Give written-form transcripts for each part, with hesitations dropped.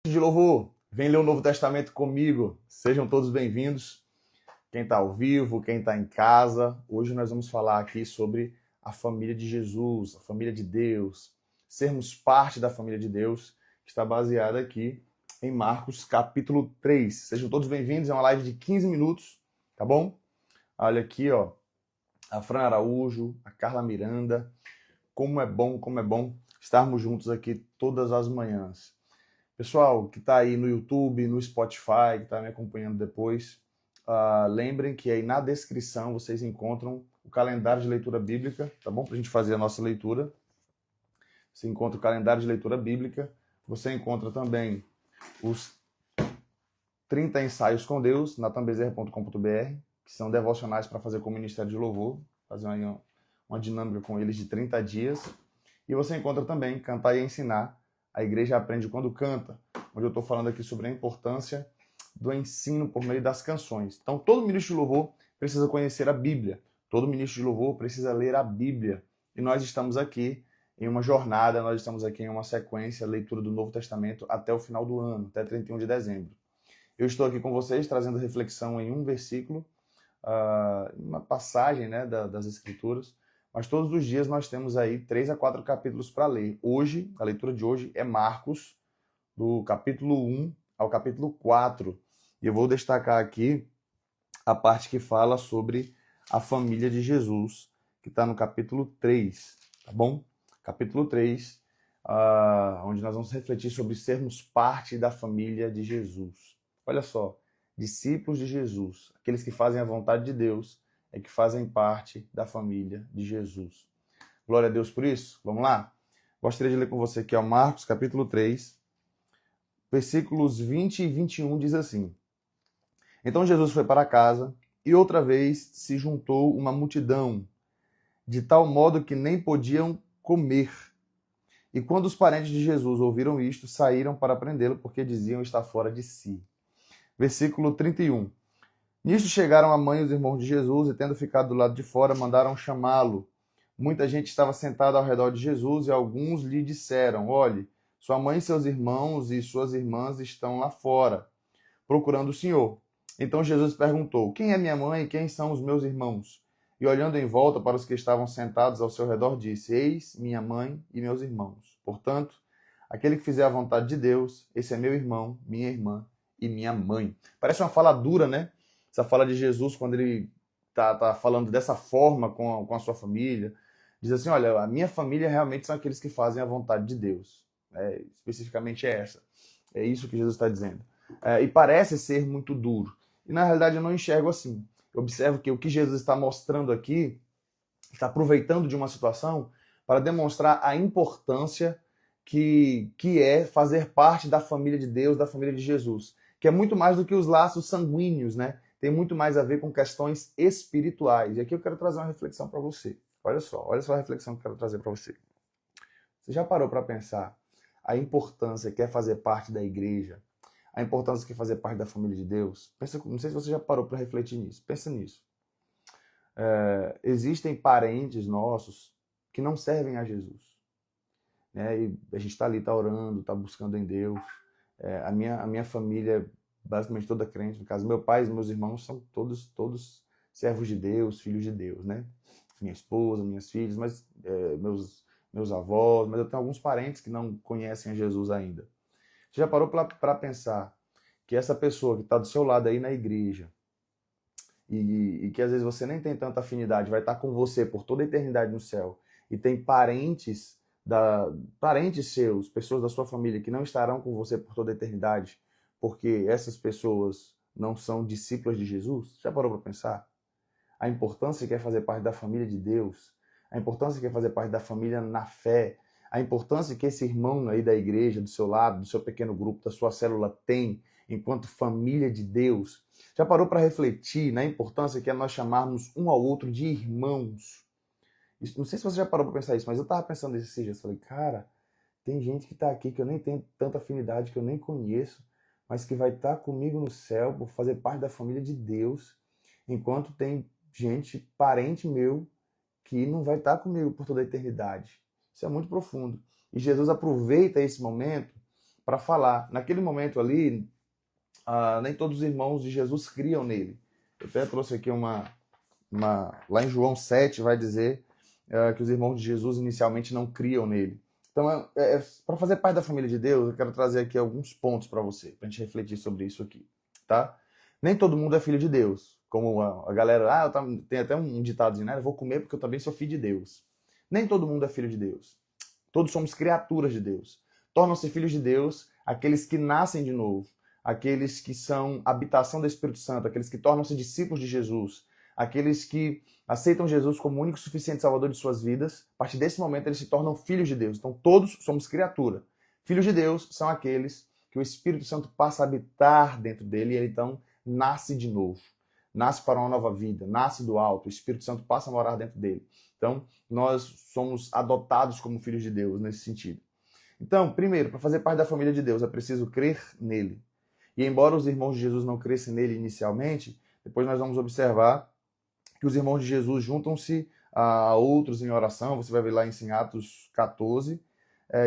De louvor, vem ler o Novo Testamento comigo. Sejam todos bem-vindos. Quem está ao vivo, quem está em casa. Hoje nós vamos falar aqui sobre a família de Jesus, a família de Deus, sermos parte da família de Deus, que está baseada aqui em Marcos capítulo 3. Sejam todos bem-vindos, é uma live de 15 minutos, tá bom? Olha aqui, ó, a Fran Araújo, a Carla Miranda. Como é bom estarmos juntos aqui todas as manhãs. Pessoal que está aí no YouTube, no Spotify, que está me acompanhando depois, lembrem que aí na descrição vocês encontram o calendário de leitura bíblica, tá bom? Para a gente fazer a nossa leitura. Você encontra o calendário de leitura bíblica. Você encontra também os 30 ensaios com Deus, natanbezerra.com.br, que são devocionais para fazer com o Ministério de Louvor, fazer uma dinâmica com eles de 30 dias. E você encontra também Cantar e Ensinar, a igreja aprende quando canta, onde eu estou falando aqui sobre a importância do ensino por meio das canções. Então, todo ministro de louvor precisa conhecer a Bíblia. Todo ministro de louvor precisa ler a Bíblia. E nós estamos aqui em uma jornada, nós estamos aqui em uma sequência, leitura do Novo Testamento até o final do ano, até 31 de dezembro. Eu estou aqui com vocês trazendo reflexão em um versículo, uma passagem, né, das Escrituras, mas todos os dias nós temos aí 3 a 4 capítulos para ler. Hoje, a leitura de hoje é Marcos, do capítulo 1 ao capítulo 4. E eu vou destacar aqui a parte que fala sobre a família de Jesus, que está no capítulo 3, tá bom? Capítulo 3, onde nós vamos refletir sobre sermos parte da família de Jesus. Olha só, discípulos de Jesus, aqueles que fazem a vontade de Deus, é que fazem parte da família de Jesus. Glória a Deus por isso. Vamos lá? Gostaria de ler com você aqui, ó, Marcos, capítulo 3, versículos 20 e 21, diz assim: Então Jesus foi para casa, e outra vez se juntou uma multidão, de tal modo que nem podiam comer. E quando os parentes de Jesus ouviram isto, saíram para prendê-lo, porque diziam estar fora de si. Versículo 31. Nisto chegaram a mãe e os irmãos de Jesus, e tendo ficado do lado de fora, mandaram chamá-lo. Muita gente estava sentada ao redor de Jesus, e alguns lhe disseram: Olhe, sua mãe, seus irmãos e suas irmãs estão lá fora, procurando o Senhor. Então Jesus perguntou: Quem é minha mãe e quem são os meus irmãos? E olhando em volta para os que estavam sentados ao seu redor, disse: Eis minha mãe e meus irmãos. Portanto, aquele que fizer a vontade de Deus, esse é meu irmão, minha irmã e minha mãe. Parece uma fala dura, né? Essa fala de Jesus, quando ele tá falando dessa forma com a sua família, diz assim: olha, a minha família realmente são aqueles que fazem a vontade de Deus. Especificamente é essa. É isso que Jesus está dizendo. E parece ser muito duro. E na realidade eu não enxergo assim. Eu observo que o que Jesus está mostrando aqui, está aproveitando de uma situação para demonstrar a importância que é fazer parte da família de Deus, da família de Jesus. Que é muito mais do que os laços sanguíneos, né? Tem muito mais a ver com questões espirituais. E aqui eu quero trazer uma reflexão para você. Olha só a reflexão que eu quero trazer para você. Você já parou para pensar a importância que é fazer parte da igreja, a importância que é fazer parte da família de Deus? Pensa, não sei se você já parou para refletir nisso. Pensa nisso. Existem parentes nossos que não servem a Jesus, né? E a gente está ali, está orando, está buscando em Deus. A minha família basicamente toda crente, no caso, meu pai e meus irmãos são todos servos de Deus, filhos de Deus, né? Minha esposa, minhas filhas, mas meus avós, mas eu tenho alguns parentes que não conhecem a Jesus ainda. Você já parou para pensar que essa pessoa que está do seu lado aí na igreja e que às vezes você nem tem tanta afinidade, vai estar com você por toda a eternidade no céu, e tem parentes seus, pessoas da sua família que não estarão com você por toda a eternidade, porque essas pessoas não são discípulas de Jesus? Já parou para pensar? A importância que é fazer parte da família de Deus, a importância que é fazer parte da família na fé, a importância que esse irmão aí da igreja, do seu lado, do seu pequeno grupo, da sua célula tem enquanto família de Deus. Já parou para refletir na importância que é nós chamarmos um ao outro de irmãos? Isso, não sei se você já parou para pensar isso, mas eu estava pensando esses dias, falei, cara, tem gente que está aqui que eu nem tenho tanta afinidade, que eu nem conheço, mas que vai estar comigo no céu por fazer parte da família de Deus, enquanto tem gente, parente meu, que não vai estar comigo por toda a eternidade. Isso é muito profundo. E Jesus aproveita esse momento para falar. Naquele momento ali, nem todos os irmãos de Jesus criam nele. Eu até trouxe aqui lá em João 7 vai dizer que os irmãos de Jesus inicialmente não criam nele. Então, para fazer parte da família de Deus, eu quero trazer aqui alguns pontos para você, para a gente refletir sobre isso aqui, tá? Nem todo mundo é filho de Deus. Como a galera, tem até um ditado, né? Eu vou comer porque eu também sou filho de Deus. Nem todo mundo é filho de Deus. Todos somos criaturas de Deus. Tornam-se filhos de Deus aqueles que nascem de novo, aqueles que são habitação do Espírito Santo, aqueles que tornam-se discípulos de Jesus, aqueles que aceitam Jesus como o único e suficiente salvador de suas vidas. A partir desse momento eles se tornam filhos de Deus. Então todos somos criatura. Filhos de Deus são aqueles que o Espírito Santo passa a habitar dentro dele e ele então nasce de novo. Nasce para uma nova vida, nasce do alto, o Espírito Santo passa a morar dentro dele. Então, nós somos adotados como filhos de Deus nesse sentido. Então, primeiro, para fazer parte da família de Deus, é preciso crer nele. E embora os irmãos de Jesus não crescem nele inicialmente, depois nós vamos observar que os irmãos de Jesus juntam-se a outros em oração, você vai ver lá em Atos 14,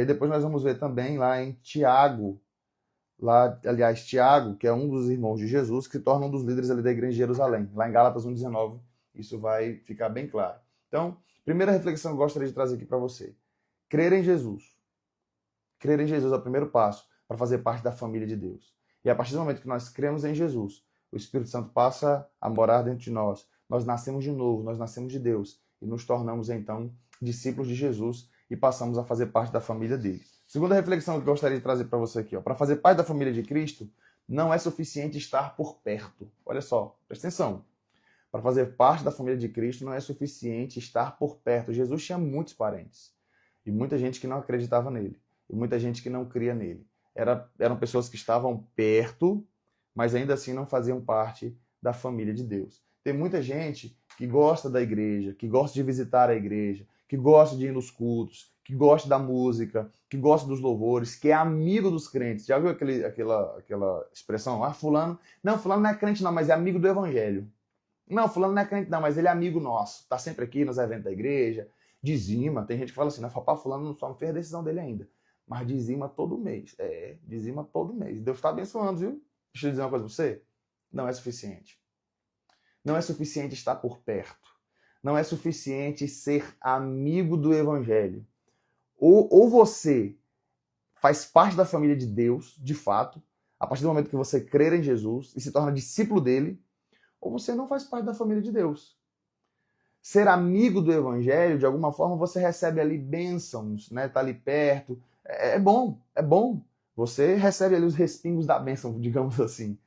e depois nós vamos ver também lá em Tiago, Tiago, que é um dos irmãos de Jesus, que se torna um dos líderes ali da igreja de Jerusalém. Lá em Gálatas 1,19, isso vai ficar bem claro. Então, primeira reflexão que eu gostaria de trazer aqui para você. Crer em Jesus. Crer em Jesus é o primeiro passo para fazer parte da família de Deus. E a partir do momento que nós cremos em Jesus, o Espírito Santo passa a morar dentro de nós. Nós nascemos de novo, nós nascemos de Deus e nos tornamos, então, discípulos de Jesus e passamos a fazer parte da família dele. Segunda reflexão que eu gostaria de trazer para você aqui. Para fazer parte da família de Cristo, não é suficiente estar por perto. Olha só, presta atenção. Para fazer parte da família de Cristo, não é suficiente estar por perto. Jesus tinha muitos parentes. E muita gente que não acreditava nele. E muita gente que não cria nele. Eram pessoas que estavam perto, mas ainda assim não faziam parte da família de Deus. Tem muita gente que gosta da igreja, que gosta de visitar a igreja, que gosta de ir nos cultos, que gosta da música, que gosta dos louvores, que é amigo dos crentes. Já viu aquela expressão? Fulano não é crente não, mas é amigo do evangelho. Não, fulano não é crente não, mas ele é amigo nosso. Tá sempre aqui nos eventos da igreja, dizima. Tem gente que fala assim, fulano só não fez a decisão dele ainda. Mas dizima todo mês. Dizima todo mês. Deus está abençoando, viu? Deixa eu dizer uma coisa para você. Não é suficiente. Não é suficiente estar por perto. Não é suficiente ser amigo do evangelho. Ou você faz parte da família de Deus, de fato, a partir do momento que você crer em Jesus e se torna discípulo dele, ou você não faz parte da família de Deus. Ser amigo do evangelho, de alguma forma, você recebe ali bênçãos, né? Tá ali perto. É bom. Você recebe ali os respingos da bênção, digamos assim.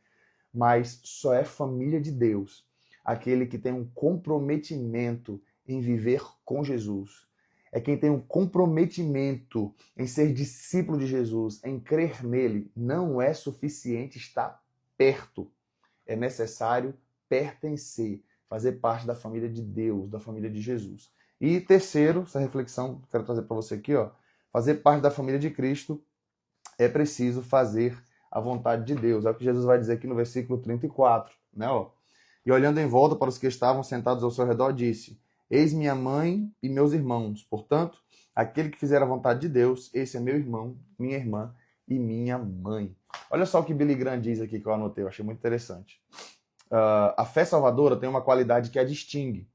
Mas só é família de Deus aquele que tem um comprometimento em viver com Jesus. É quem tem um comprometimento em ser discípulo de Jesus, em crer nele. Não é suficiente estar perto. É necessário pertencer, fazer parte da família de Deus, da família de Jesus. E terceiro, essa reflexão que eu quero trazer para você aqui, fazer parte da família de Cristo é preciso fazer a vontade de Deus. É o que Jesus vai dizer aqui no versículo 34, né? E olhando em volta para os que estavam sentados ao seu redor, disse: Eis minha mãe e meus irmãos. Portanto, aquele que fizer a vontade de Deus, esse é meu irmão, minha irmã e minha mãe. Olha só o que Billy Graham diz aqui que eu anotei, eu achei muito interessante. A fé salvadora tem uma qualidade que a distingue.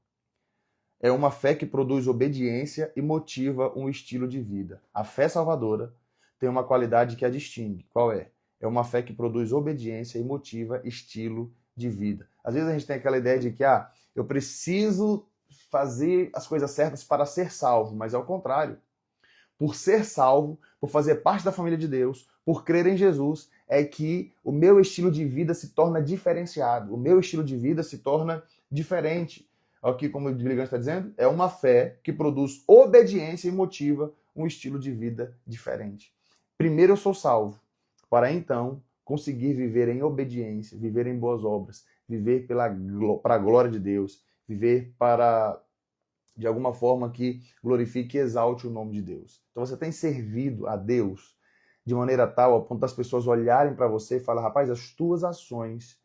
É uma fé que produz obediência e motiva um estilo de vida. A fé salvadora tem uma qualidade que a distingue. Qual é? É uma fé que produz obediência e motiva estilo de vida. Às vezes a gente tem aquela ideia de que eu preciso fazer as coisas certas para ser salvo, mas é o contrário. Por ser salvo, por fazer parte da família de Deus, por crer em Jesus, é que o meu estilo de vida se torna diferenciado. O meu estilo de vida se torna diferente. Aqui, como o Billy Graham está dizendo, é uma fé que produz obediência e motiva um estilo de vida diferente. Primeiro eu sou salvo, para então conseguir viver em obediência, viver em boas obras, viver para a glória de Deus, viver para, de alguma forma, que glorifique e exalte o nome de Deus. Então você tem servido a Deus de maneira tal, a ponto das pessoas olharem para você e falar: rapaz, as tuas ações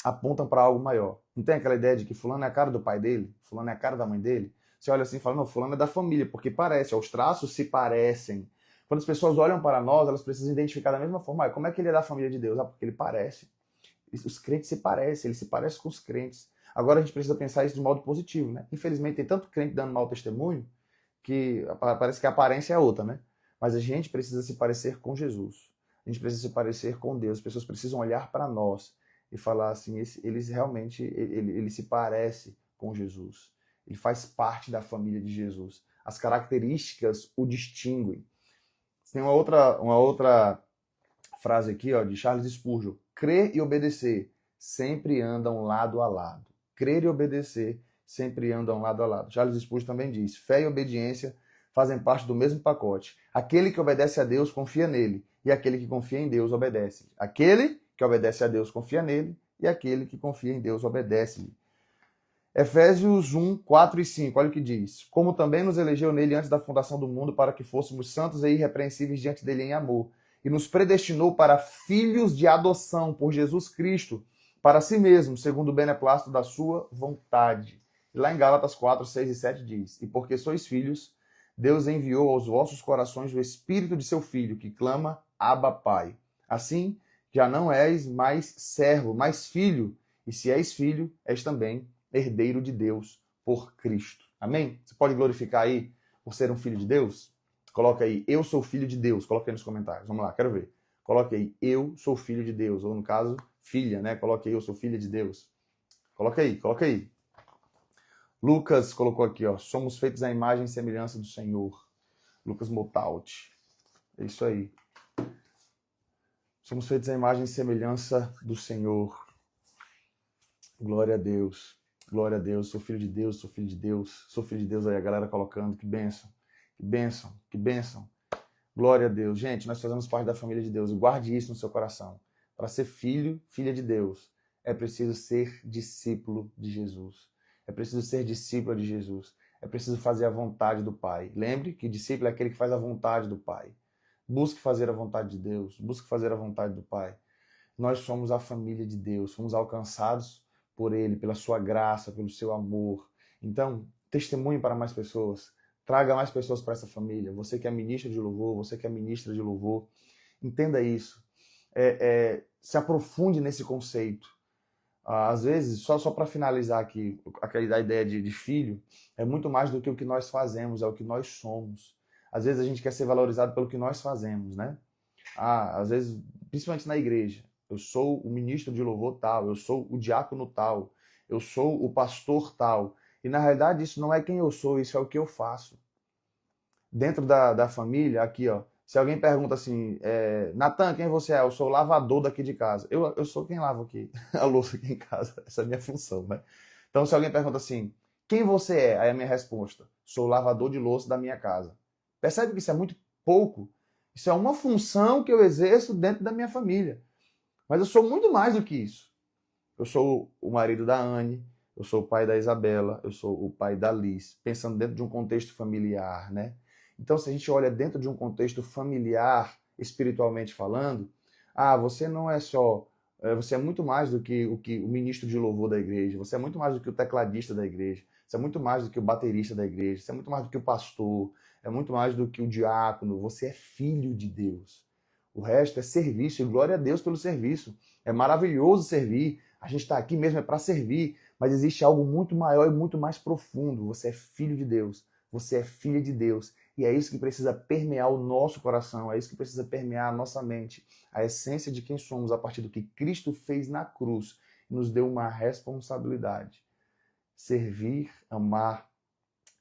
apontam para algo maior. Não tem aquela ideia de que fulano é a cara do pai dele, fulano é a cara da mãe dele? Você olha assim e fala: não, fulano é da família, porque parece, os traços se parecem. Quando as pessoas olham para nós, elas precisam identificar da mesma forma. Como é que ele é da família de Deus? Porque ele parece. Os crentes se parecem, ele se parece com os crentes. Agora a gente precisa pensar isso de modo positivo, né? Infelizmente tem tanto crente dando mau testemunho que parece que a aparência é outra, né? Mas a gente precisa se parecer com Jesus. A gente precisa se parecer com Deus. As pessoas precisam olhar para nós e falar assim, ele se parece com Jesus. Ele faz parte da família de Jesus. As características o distinguem. Tem uma outra frase aqui, ó, de Charles Spurgeon. Crer e obedecer sempre andam lado a lado. Crer e obedecer sempre andam lado a lado. Charles Spurgeon também diz, fé e obediência fazem parte do mesmo pacote. Aquele que obedece a Deus confia nele, e aquele que confia em Deus obedece. Aquele que obedece a Deus confia nele, e aquele que confia em Deus obedece-lhe. Efésios 1, 4 e 5, olha o que diz. Como também nos elegeu nele antes da fundação do mundo para que fôssemos santos e irrepreensíveis diante dele em amor, e nos predestinou para filhos de adoção por Jesus Cristo, para si mesmo, segundo o beneplácito da sua vontade. E lá em Gálatas 4, 6 e 7 diz, e porque sois filhos, Deus enviou aos vossos corações o Espírito de seu Filho, que clama, Abba, Pai. Assim, já não és mais servo, mas filho, e se és filho, és também herdeiro de Deus por Cristo. Amém? Você pode glorificar aí por ser um filho de Deus? Coloca aí, eu sou filho de Deus. Coloca aí nos comentários. Vamos lá, quero ver. Coloca aí, eu sou filho de Deus. Ou no caso, filha, né? Coloca aí, eu sou filha de Deus. Coloca aí, coloca aí. Lucas colocou aqui, ó, somos feitos à imagem e semelhança do Senhor. Lucas Motaut. É isso aí. Somos feitos à imagem e semelhança do Senhor. Glória a Deus. Glória a Deus. Sou filho de Deus, sou filho de Deus. Sou filho de Deus aí, a galera colocando. Que bênção. Que bênção. Que bênção. Glória a Deus. Gente, nós fazemos parte da família de Deus. Guarde isso no seu coração. Para ser filho, filha de Deus, é preciso ser discípulo de Jesus. É preciso ser discípulo de Jesus. É preciso fazer a vontade do Pai. Lembre que discípulo é aquele que faz a vontade do Pai. Busque fazer a vontade de Deus. Busque fazer a vontade do Pai. Nós somos a família de Deus. Fomos alcançados por Ele, pela sua graça, pelo seu amor. Então, testemunhe para mais pessoas. Traga mais pessoas para essa família. Você que é ministro de louvor, você que é ministra de louvor. Entenda isso. Se aprofunde nesse conceito. Às vezes, só para finalizar aqui, aquela ideia de filho, é muito mais do que o que nós fazemos, é o que nós somos. Às vezes a gente quer ser valorizado pelo que nós fazemos, né? Às vezes, principalmente na igreja, eu sou o ministro de louvor tal, eu sou o diácono tal, eu sou o pastor tal. E na realidade isso não é quem eu sou, isso é o que eu faço. Dentro da família, aqui ó, se alguém pergunta assim, Natan, quem você é? Eu sou o lavador daqui de casa. Eu sou quem lava aqui a louça aqui em casa. Essa é a minha função, né? Então, se alguém pergunta assim, quem você é? Aí a minha resposta, sou o lavador de louça da minha casa. Percebe que isso é muito pouco? Isso é uma função que eu exerço dentro da minha família. Mas eu sou muito mais do que isso. Eu sou o marido da Anne, eu sou o pai da Isabela, eu sou o pai da Liz, pensando dentro de um contexto familiar, né? Então, se a gente olha dentro de um contexto familiar, espiritualmente falando, você não é só... Você é muito mais do que o ministro de louvor da igreja, você é muito mais do que o tecladista da igreja, você é muito mais do que o baterista da igreja, você é muito mais do que o pastor, é muito mais do que o diácono, você é filho de Deus. O resto é serviço, e glória a Deus pelo serviço. É maravilhoso servir, a gente está aqui mesmo para servir, mas existe algo muito maior e muito mais profundo. Você é filho de Deus, você é filha de Deus. E é isso que precisa permear o nosso coração, é isso que precisa permear a nossa mente, a essência de quem somos a partir do que Cristo fez na cruz e nos deu uma responsabilidade. Servir, amar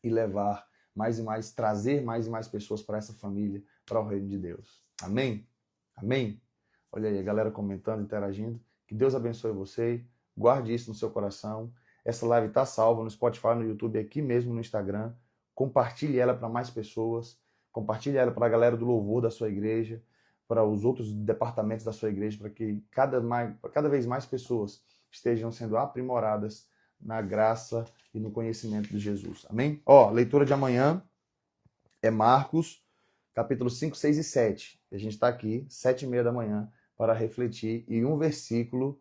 e levar mais e mais, trazer mais e mais pessoas para essa família, para o reino de Deus. Amém? Amém? Olha aí a galera comentando, interagindo. Que Deus abençoe você, guarde isso no seu coração. Essa live está salva no Spotify, no YouTube, aqui mesmo no Instagram. Compartilhe ela para mais pessoas, compartilhe ela para a galera do louvor da sua igreja, para os outros departamentos da sua igreja, para que cada vez mais pessoas estejam sendo aprimoradas na graça e no conhecimento de Jesus. Amém? Leitura de amanhã é Marcos, capítulo 5, 6 e 7. A gente está aqui, 7h30 da manhã, para refletir em um versículo,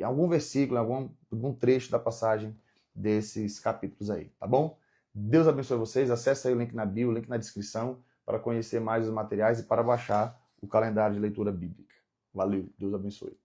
algum trecho da passagem desses capítulos aí, tá bom? Deus abençoe vocês, acesse aí o link na bio, o link na descrição, para conhecer mais os materiais e para baixar o calendário de leitura bíblica. Valeu, Deus abençoe.